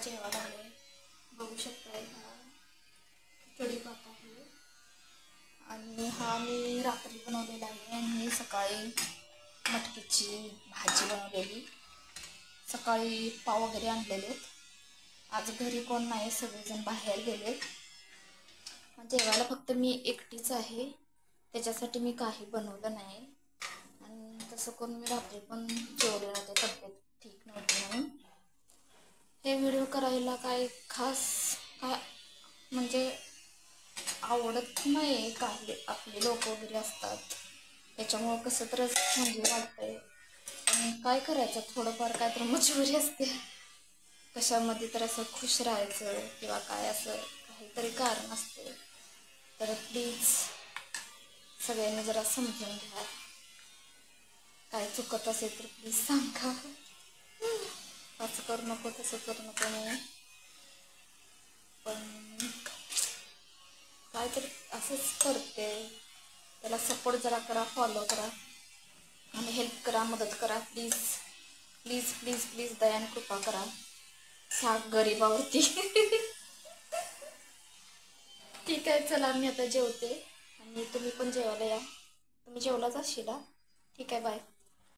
जेवायला लागले. बघू शकताय हा कढी भात आहे आणि हा मी रात्री बनवलेला आहे आणि सकाळी मटकीची भाजी बनवलेली. सकाळी पाव वगैरे आणलेले. आज घरी कोण नाही, सगळेजण बाहेर गेले. जेवायला फक्त मी एकटीच आहे, त्याच्यासाठी मी काही बनवलं नाही. आणि तसं करून मी रात्री पण जेवले नव्हते, तब्येत ठीक नव्हती म्हणून. हे व्हिडिओ करायला काय खास काय म्हणजे आवडत नाही. काही आपले लोक वगैरे असतात त्याच्यामुळं कसं तर म्हणजे वाटतंय, पण काय करायचं, थोडंफार काय तर मजबुरी असते. कशामध्ये तर असं खुश राहायचं किंवा काय असं काहीतरी कारण असते. तर प्लीज सगळ्यांनी जरा समजून घ्या. काय चुकत असेल तर प्लीज सांगा. असं करू नको, तसं करू नको नाही, पण काहीतरी असंच करते. त्याला सपोर्ट जरा करा, फॉलो करा आणि हेल्प करा, मदत करा. प्लीज प्लीज प्लीज प्लीज दयान कृपा करा ह्या गरिबावरती. ठीक आहे, चला मी आता जेवते आणि तुम्ही पण जेवायला या. तुम्ही जेवलाच असशील. ठीक आहे, बाय.